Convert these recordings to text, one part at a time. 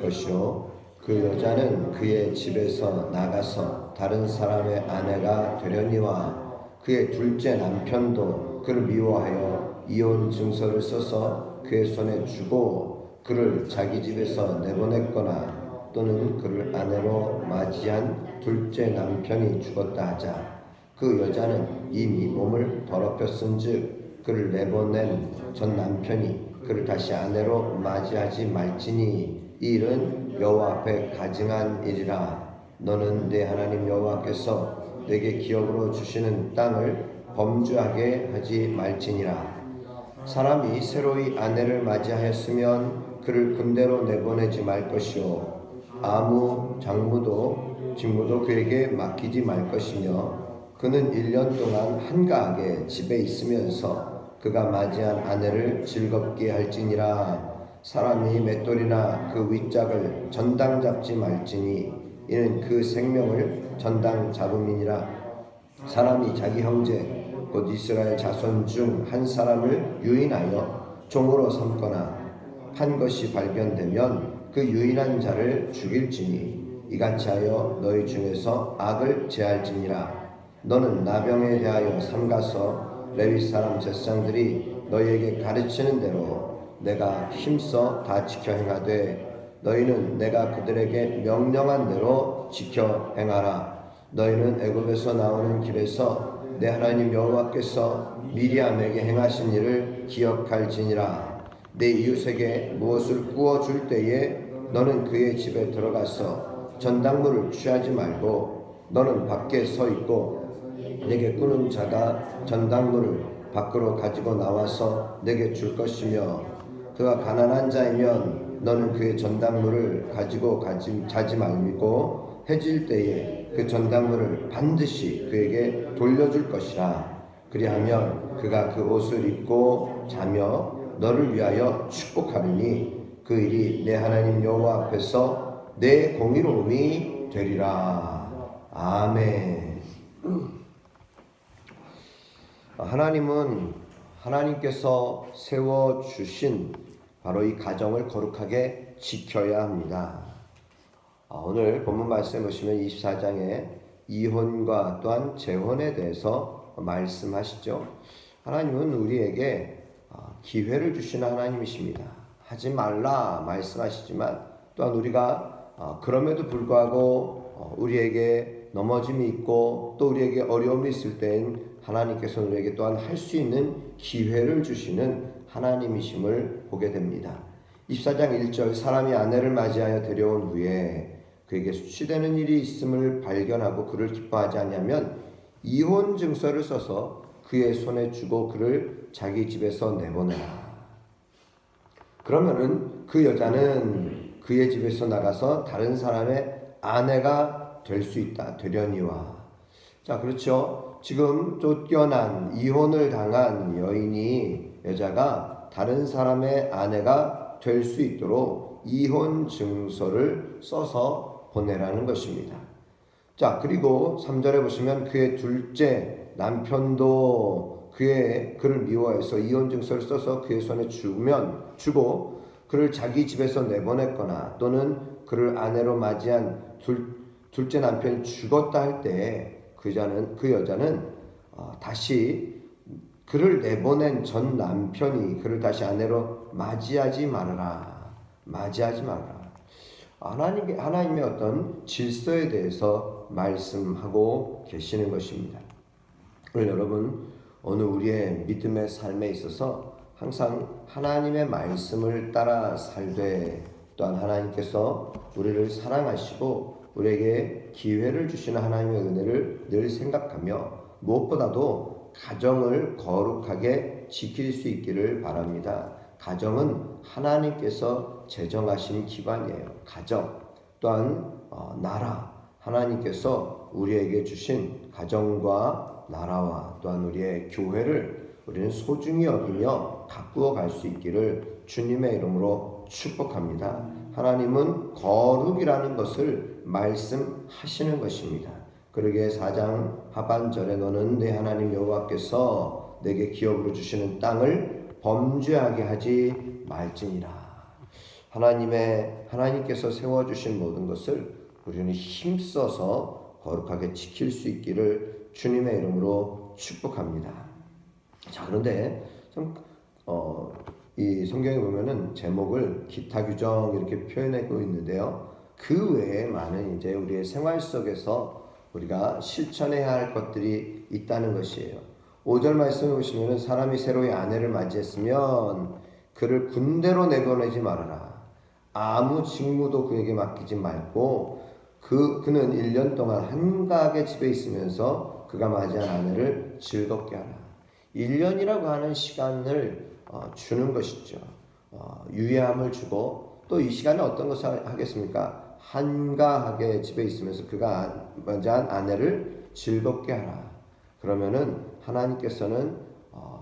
것이요 그 여자는 그의 집에서 나가서 다른 사람의 아내가 되려니와 그의 둘째 남편도 그를 미워하여 이혼 증서를 써서 그의 손에 주고 그를 자기 집에서 내보냈거나 또는 그를 아내로 맞이한 둘째 남편이 죽었다 하자 그 여자는 이미 몸을 더럽혔은즉 그를 내보낸 전 남편이 그를 다시 아내로 맞이하지 말지니 이 일은 여호와 앞에 가증한 일이라. 너는 내 하나님 여호와께서 내게 기업으로 주시는 땅을 범죄하게 하지 말지니라. 사람이 새로이 아내를 맞이하였으면 그를 군대로 내보내지 말 것이요 아무 장무도 직무도 그에게 맡기지 말 것이며 그는 1년 동안 한가하게 집에 있으면서 그가 맞이한 아내를 즐겁게 할지니라. 사람이 맷돌이나 그 윗짝을 전당 잡지 말지니 이는 그 생명을 전당 잡음이니라. 사람이 자기 형제 곧 이스라엘 자손 중 한 사람을 유인하여 종으로 삼거나 판 것이 발견되면 그 유인한 자를 죽일지니 이같이 하여 너희 중에서 악을 제할지니라. 너는 나병에 대하여 삼가서 레위 사람 제사장들이 너희에게 가르치는 대로 내가 힘써 다 지켜 행하되 너희는 내가 그들에게 명령한 대로 지켜 행하라. 너희는 애굽에서 나오는 길에서 내 하나님 여호와께서 미리암에게 행하신 일을 기억할지니라. 내 이웃에게 무엇을 구워 줄 때에 너는 그의 집에 들어가서 전당물을 취하지 말고 너는 밖에 서 있고 내게 꾸는 자가 전당물을 밖으로 가지고 나와서 내게 줄 것이며 그가 가난한 자이면 너는 그의 전당물을 가지고 자지 말고 해질 때에 그 전당물을 반드시 그에게 돌려줄 것이라. 그리하면 그가 그 옷을 입고 자며 너를 위하여 축복하리니 그 일이 내 하나님 여호와 앞에서 내 공의로움이 되리라. 아멘. 하나님은 하나님께서 세워주신 바로 이 가정을 거룩하게 지켜야 합니다. 오늘 본문 말씀에 보시면 24장에 이혼과 또한 재혼에 대해서 말씀하시죠. 하나님은 우리에게 기회를 주시는 하나님이십니다. 하지 말라 말씀하시지만 또한 우리가 그럼에도 불구하고 우리에게 넘어짐이 있고 또 우리에게 어려움이 있을 때엔 하나님께서 우리에게 또한 할 수 있는 기회를 주시는 하나님이심을 보게 됩니다. 24장 1절 사람이 아내를 맞이하여 데려온 후에 그에게 수치되는 일이 있음을 발견하고 그를 기뻐하지 아니하면 이혼 증서를 써서 그의 손에 주고 그를 자기 집에서 내보내라. 그러면은 그 여자는 그의 집에서 나가서 다른 사람의 아내가 될 수 있다. 되려니와. 자, 그렇죠. 지금 쫓겨난 이혼을 당한 여자가 다른 사람의 아내가 될 수 있도록 이혼 증서를 써서 보내라는 것입니다. 자, 그리고 3절에 보시면 그의 둘째 남편도 그를 미워해서 이혼 증서를 써서 그의 손에 주고 그를 자기 집에서 내보냈거나 또는 그를 아내로 맞이한 둘째 남편이 죽었다 할 때 그 여자는 다시 그를 내보낸 전 남편이 그를 다시 아내로 맞이하지 말아라. 하나님의 어떤 질서에 대해서 말씀하고 계시는 것입니다. 오늘 여러분, 오늘 우리의 믿음의 삶에 있어서 항상 하나님의 말씀을 따라 살되 또한 하나님께서 우리를 사랑하시고 우리에게 기회를 주시는 하나님의 은혜를 늘 생각하며 무엇보다도 가정을 거룩하게 지킬 수 있기를 바랍니다. 가정은 하나님께서 제정하신 기관이에요. 가정 또한 나라, 하나님께서 우리에게 주신 가정과 나라와 또한 우리의 교회를 우리는 소중히 여기며 가꾸어 갈 수 있기를 주님의 이름으로 축복합니다. 하나님은 거룩이라는 것을 말씀하시는 것입니다. 그러기에 4장 하반절에 너는 내 하나님 여호와께서 내게 기업으로 주시는 땅을 범죄하게 하지 말지니라. 하나님께서 세워주신 모든 것을 우리는 힘써서 거룩하게 지킬 수 있기를 주님의 이름으로 축복합니다. 자, 그런데 이 성경에 보면은 제목을 기타 규정 이렇게 표현하고 있는데요. 그 외에 많은 이제 우리의 생활 속에서 우리가 실천해야 할 것들이 있다는 것이에요. 5절 말씀을 보시면은 사람이 새로이 아내를 맞이했으면 그를 군대로 내보내지 말아라. 아무 직무도 그에게 맡기지 말고 그는 1년 동안 한가하게 집에 있으면서 그가 맞이한 아내를 즐겁게 하라. 1년이라고 하는 시간을 주는 것이죠. 유예함을 주고 또 이 시간에 어떤 것을 하겠습니까? 한가하게 집에 있으면서 그가 맞이한 아내를 즐겁게 하라. 그러면은 하나님께서는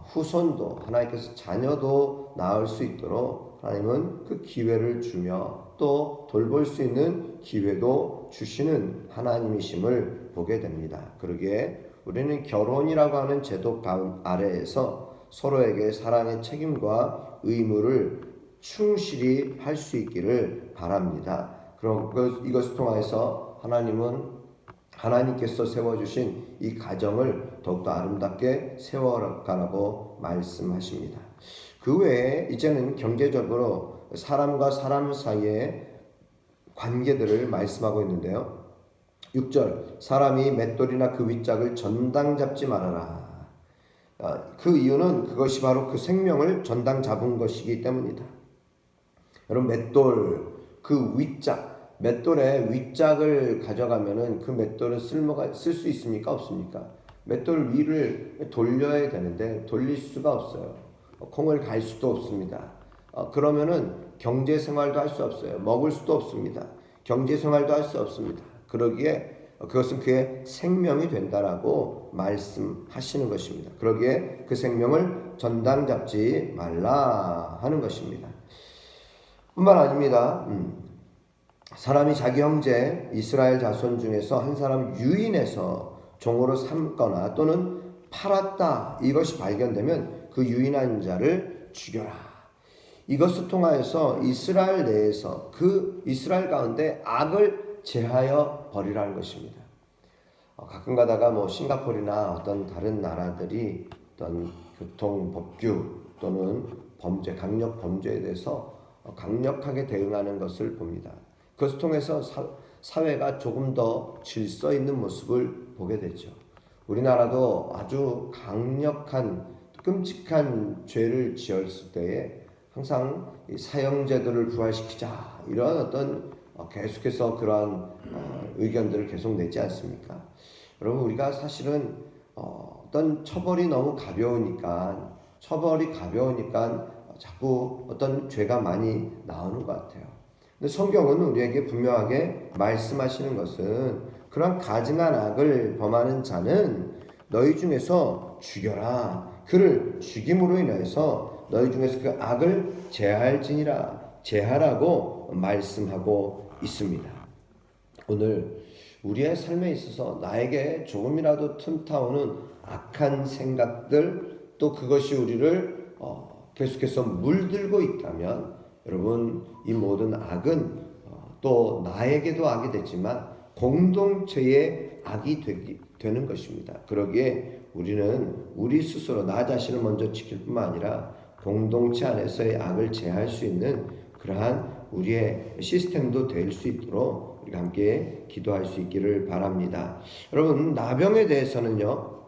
후손도 하나님께서 자녀도 낳을 수 있도록 하나님은 그 기회를 주며 또 돌볼 수 있는 기회도 주시는 하나님이심을 보게 됩니다. 그러기에 우리는 결혼이라고 하는 제도 아래에서 서로에게 사랑의 책임과 의무를 충실히 할 수 있기를 바랍니다. 그럼 이것을 통해서 하나님께서 세워주신 이 가정을 더욱더 아름답게 세워가라고 말씀하십니다. 그 외에 이제는 경제적으로 사람과 사람 사이의 관계들을 말씀하고 있는데요. 6절 사람이 맷돌이나 그 윗짝을 전당 잡지 말아라. 그 이유는 그것이 바로 그 생명을 전당 잡은 것이기 때문이다. 여러분 맷돌 그 윗짝 맷돌의 윗짝을 가져가면은 그 맷돌은 쓸 수 있습니까? 없습니까? 맷돌 위를 돌려야 되는데 돌릴 수가 없어요. 콩을 갈 수도 없습니다. 그러면은 경제 생활도 할 수 없어요. 먹을 수도 없습니다. 경제 생활도 할 수 없습니다. 그러기에 그것은 그의 생명이 된다라고 말씀하시는 것입니다. 그러기에 그 생명을 전당 잡지 말라 하는 것입니다. 뿐만 아닙니다. 사람이 자기 형제 이스라엘 자손 중에서 한 사람 유인해서 종으로 삼거나 또는 팔았다 이것이 발견되면 그 유인한 자를 죽여라. 이것을 통하여서 이스라엘 내에서 그 이스라엘 가운데 악을 제하여 버리라는 것입니다. 가끔 가다가 싱가포르나 어떤 다른 나라들이 어떤 교통 법규 또는 범죄, 강력 범죄에 대해서 강력하게 대응하는 것을 봅니다. 그것을 통해서 사회가 조금 더 질서 있는 모습을 보게 되죠. 우리나라도 아주 강력한 끔찍한 죄를 지었을 때에 항상 이 사형제도를 부활시키자 이런 어떤 계속해서 그러한 의견들을 계속 내지 않습니까? 여러분 우리가 사실은 어떤 처벌이 너무 가벼우니까 자꾸 어떤 죄가 많이 나오는 것 같아요. 근데 성경은 우리에게 분명하게 말씀하시는 것은 그런 가증한 악을 범하는 자는 너희 중에서 죽여라. 그를 죽임으로 인해서 너희 중에서 그 악을 제하라고 말씀하고 있습니다. 오늘 우리의 삶에 있어서 나에게 조금이라도 틈타오는 악한 생각들 또 그것이 우리를 계속해서 물들고 있다면 여러분 이 모든 악은 또 나에게도 악이 되지만 공동체의 악이 되는 것입니다. 그러기에 우리는 우리 스스로 나 자신을 먼저 지킬 뿐만 아니라 공동체 안에서의 악을 제할 수 있는 그러한 우리의 시스템도 될 수 있도록 우리가 함께 기도할 수 있기를 바랍니다. 여러분 나병에 대해서는요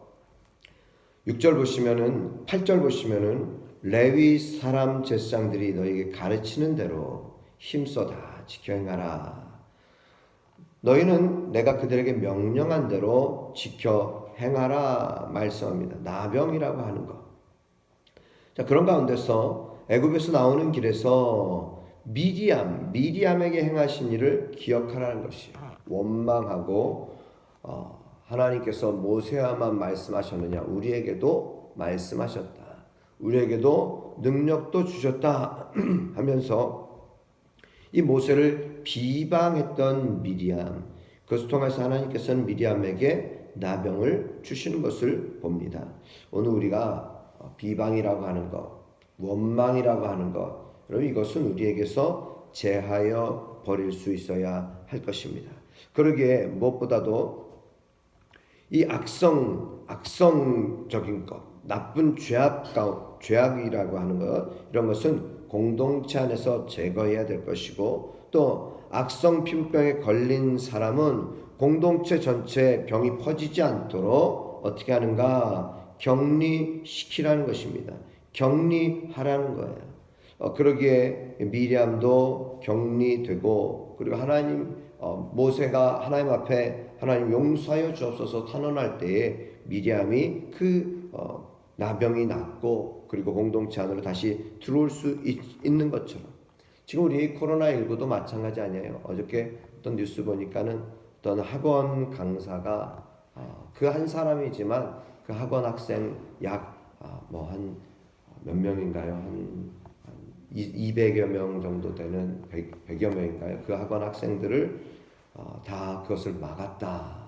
8절 보시면은 레위 사람 제사장들이 너에게 가르치는 대로 힘써 다 지켜 행하라. 너희는 내가 그들에게 명령한 대로 지켜 행하라 말씀합니다. 나병이라고 하는 것. 자, 그런 가운데서 애굽에서 나오는 길에서 미디암에게 행하신 일을 기억하라는 것이에요. 원망하고 하나님께서 모세와만 말씀하셨느냐 우리에게도 말씀하셨다. 우리에게도 능력도 주셨다 하면서 이 모세를 비방했던 미디암, 그것을 통해서 하나님께서는 미디암에게 나병을 주시는 것을 봅니다. 오늘 우리가 비방이라고 하는 것, 원망이라고 하는 것, 여러분 이것은 우리에게서 제하여 버릴 수 있어야 할 것입니다. 그러기에 무엇보다도 이 악성적인 것, 나쁜 죄악이라고 하는 것, 이런 것은 공동체 안에서 제거해야 될 것이고, 또 악성 피부병에 걸린 사람은 공동체 전체에 병이 퍼지지 않도록 어떻게 하는가? 격리시키라는 것입니다. 격리하라는 거예요. 그러기에 미리암도 격리되고, 그리고 모세가 하나님 앞에 하나님 용서하여 주옵소서 탄원할 때에 미리암이 나병이 낫고, 그리고 공동체 안으로 다시 들어올 수 있는 것처럼 지금 우리 코로나19도 마찬가지 아니에요. 어저께 어떤 뉴스 보니까는 어떤 학원 강사가 그 한 사람이지만 그 학원 학생 약 한 몇 명인가요? 한 200여 명 정도 되는 100여 명인가요? 그 학원 학생들을 다 그것을 막았다.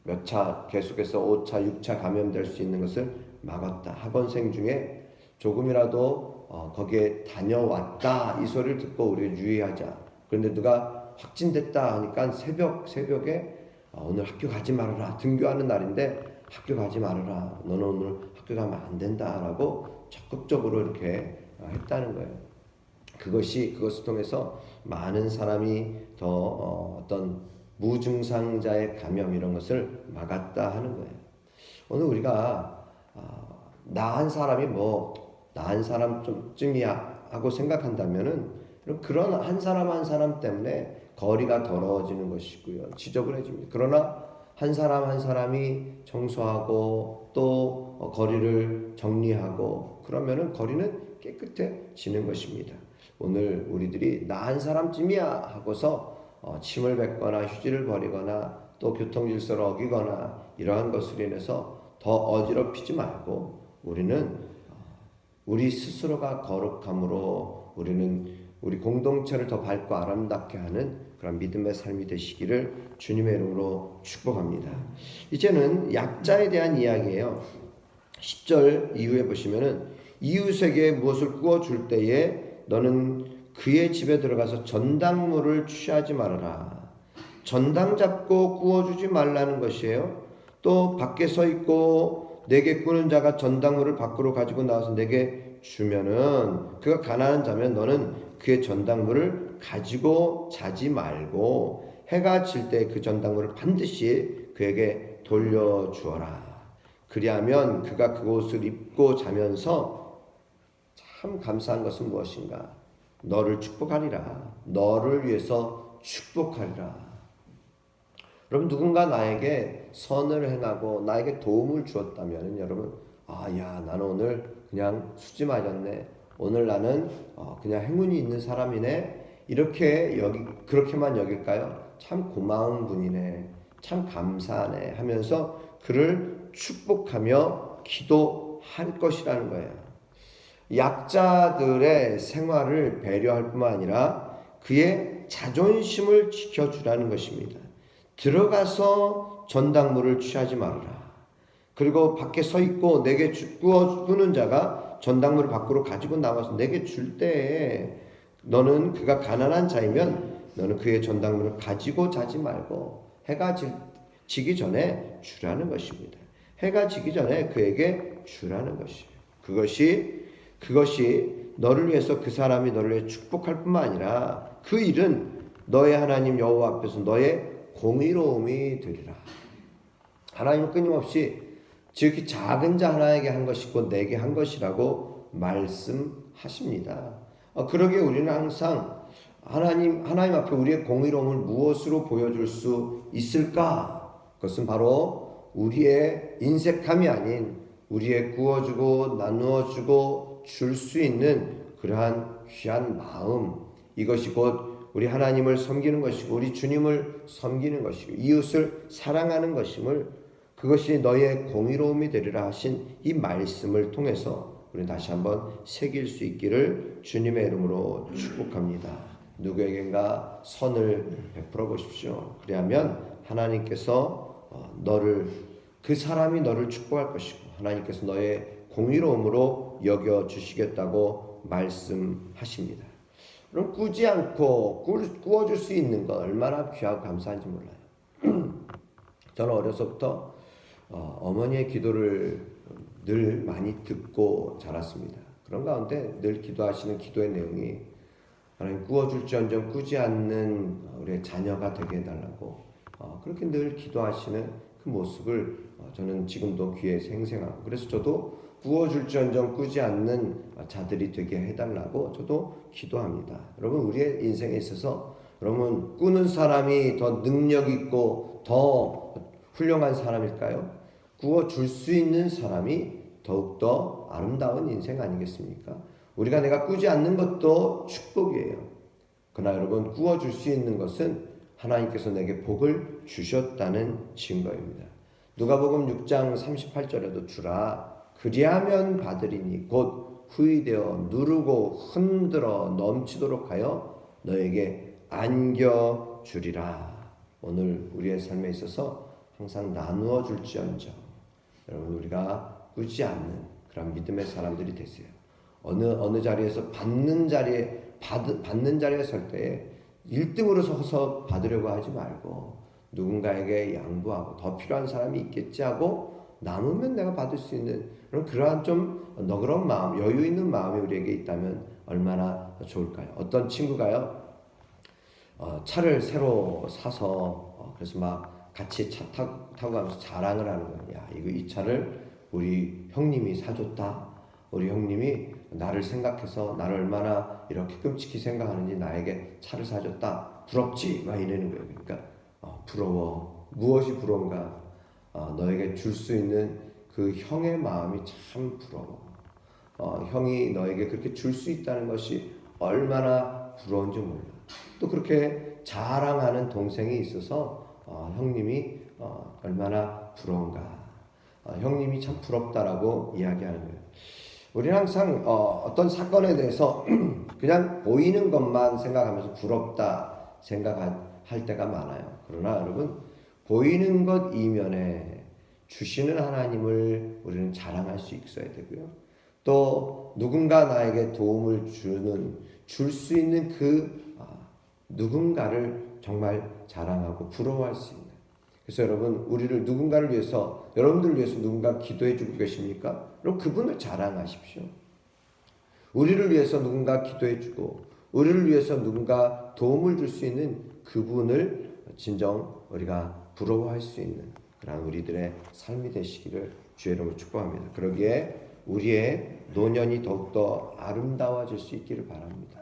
몇 차 계속해서 5차, 6차 감염될 수 있는 것을 막았다. 학원생 중에 조금이라도 거기에 다녀왔다 이 소리를 듣고 우리가 유의하자. 그런데 누가 확진됐다 하니까 새벽에 오늘 학교 가지 말아라. 등교하는 날인데 학교 가지 말아라. 너는 오늘 학교 가면 안 된다라고 적극적으로 이렇게 했다는 거예요. 그것을 통해서 많은 사람이 더 어떤 무증상자의 감염 이런 것을 막았다 하는 거예요. 오늘 우리가 나은 사람 좀쯤이야 하고 생각한다면은 그런 한 사람 한 사람 때문에 거리가 더러워지는 것이고요, 지저분해집니다. 그러나 한 사람 한 사람이 청소하고 또 거리를 정리하고 그러면은 거리는 깨끗해지는 것입니다. 오늘 우리들이 나 한 사람쯤이야 하고서 침을 뱉거나 휴지를 버리거나 또 교통질서를 어기거나 이러한 것으로 인해서 더 어지럽히지 말고 우리는 우리 스스로가 거룩함으로 우리는 우리 공동체를 더 밝고 아름답게 하는 그런 믿음의 삶이 되시기를 주님의 이름으로 축복합니다. 이제는 약자에 대한 이야기예요. 10절 이후에 보시면은 이웃에게 무엇을 구워 줄 때에 너는 그의 집에 들어가서 전당물을 취하지 말아라. 전당 잡고 구워주지 말라는 것이에요. 또 밖에 서 있고 내게 꾸는 자가 전당물을 밖으로 가지고 나와서 내게 주면은 그가 가난한 자면 너는 그의 전당물을 가지고 자지 말고 해가 질 때 그 전당물을 반드시 그에게 돌려주어라. 그리하면 그가 그곳을 입고 자면서 참 감사한 것은 무엇인가? 너를 축복하리라. 너를 위해서 축복하리라. 여러분 누군가 나에게 선을 행하고 나에게 도움을 주었다면 여러분 나는 오늘 그냥 수지 맞았네. 오늘 나는 그냥 행운이 있는 사람이네. 그렇게만 여길까요? 참 고마운 분이네. 참 감사하네 하면서 그를 축복하며 기도할 것이라는 거예요. 약자들의 생활을 배려할 뿐만 아니라 그의 자존심을 지켜주라는 것입니다. 들어가서 전당물을 취하지 말아라. 그리고 밖에 서 있고 내게 구워주는 자가 전당물을 밖으로 가지고 나와서 내게 줄 때에 너는 그가 가난한 자이면 너는 그의 전당물을 가지고 자지 말고 해가 지기 전에 주라는 것입니다. 해가 지기 전에 그에게 주라는 것이에요. 그것이 너를 위해서 그 사람이 너를 위해 축복할 뿐만 아니라 그 일은 너의 하나님 여호와 앞에서 너의 공의로움이 되리라. 하나님은 끊임없이 지극히 작은 자 하나에게 한 것이고 내게 한 것이라고 말씀하십니다. 그러기에 우리는 항상 하나님 앞에 우리의 공의로움을 무엇으로 보여줄 수 있을까? 그것은 바로 우리의 인색함이 아닌 우리의 구워주고 나누어주고 줄 수 있는 그러한 귀한 마음, 이것이 곧 우리 하나님을 섬기는 것이고 우리 주님을 섬기는 것이고 이웃을 사랑하는 것임을, 그것이 너의 공의로움이 되리라 하신 이 말씀을 통해서 우리 다시 한번 새길 수 있기를 주님의 이름으로 축복합니다. 누구에겐가 선을 베풀어 보십시오. 그리하면 하나님께서 그 사람이 너를 축복할 것이고 하나님께서 너의 공의로움으로 여겨 주시겠다고 말씀하십니다. 그럼 꾸지 않고 꾸어줄 수 있는 건 얼마나 귀하고 감사한지 몰라요. 저는 어려서부터 어머니의 기도를 늘 많이 듣고 자랐습니다. 그런 가운데 늘 기도하시는 기도의 내용이 하나님 꾸어줄지언정 꾸지 않는 우리의 자녀가 되게 해달라고 그렇게 늘 기도하시는 그 모습을 저는 지금도 귀에 생생하고, 그래서 저도 꾸어줄지언정 꾸지 않는 자들이 되게 해달라고 저도 기도합니다. 여러분, 우리의 인생에 있어서 여러분 꾸는 사람이 더 능력 있고 더 훌륭한 사람일까요? 꾸어줄 수 있는 사람이 더욱더 아름다운 인생 아니겠습니까? 우리가 내가 꾸지 않는 것도 축복이에요. 그러나 여러분, 꾸어줄 수 있는 것은 하나님께서 내게 복을 주셨다는 증거입니다. 누가복음 6장 38절에도 주라 그리하면 받으리니 곧 후히되어 누르고 흔들어 넘치도록 하여 너에게 안겨주리라. 오늘 우리의 삶에 있어서 항상 나누어 줄지언정 여러분, 우리가 꾸지 않는 그런 믿음의 사람들이 되세요. 어느 자리에서 받는 자리에 설 때에 1등으로 서서 받으려고 하지 말고 누군가에게 양보하고 더 필요한 사람이 있겠지 하고 남으면 내가 받을 수 있는 그러한 좀 너그러운 마음, 여유 있는 마음이 우리에게 있다면 얼마나 좋을까요? 어떤 친구가요, 차를 새로 사서 그래서 막 같이 차 타고 가면서 자랑을 하는 거야. 야, 이 차를 우리 형님이 사줬다. 우리 형님이 나를 생각해서 나를 얼마나 이렇게 끔찍히 생각하는지 나에게 차를 사줬다. 부럽지? 막 이러는 거예요. 그러니까 부러워. 무엇이 부러운가? 너에게 줄 수 있는 그 형의 마음이 참 부러워. 형이 너에게 그렇게 줄 수 있다는 것이 얼마나 부러운지 몰라. 또 그렇게 자랑하는 동생이 있어서 형님이 얼마나 부러운가. 형님이 참 부럽다라고 이야기하는 거예요. 우리는 항상 어떤 사건에 대해서 그냥 보이는 것만 생각하면서 부럽다 생각할 때가 많아요. 그러나 여러분, 보이는 것 이면에 주시는 하나님을 우리는 자랑할 수 있어야 되고요. 또 누군가 나에게 도움을 줄 수 있는 그 누군가를 정말 자랑하고 부러워할 수 있는. 그래서 여러분, 우리를 누군가를 위해서, 여러분들을 위해서 누군가 기도해 주고 계십니까? 그럼 그분을 자랑하십시오. 우리를 위해서 누군가 기도해 주고 우리를 위해서 누군가 도움을 줄 수 있는 그분을 진정 우리가 부러워할 수 있는 그런 우리들의 삶이 되시기를 주의 이름으로 축복합니다. 그러기에 우리의 노년이 더욱더 아름다워질 수 있기를 바랍니다.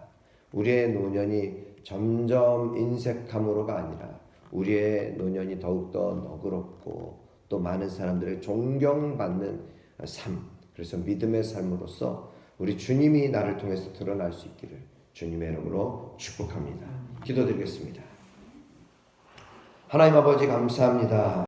우리의 노년이 점점 인색함으로가 아니라 우리의 노년이 더욱더 너그럽고 또 많은 사람들의 존경받는 삶, 그래서 믿음의 삶으로서 우리 주님이 나를 통해서 드러날 수 있기를 주님의 이름으로 축복합니다. 기도드리겠습니다. 하나님 아버지, 감사합니다.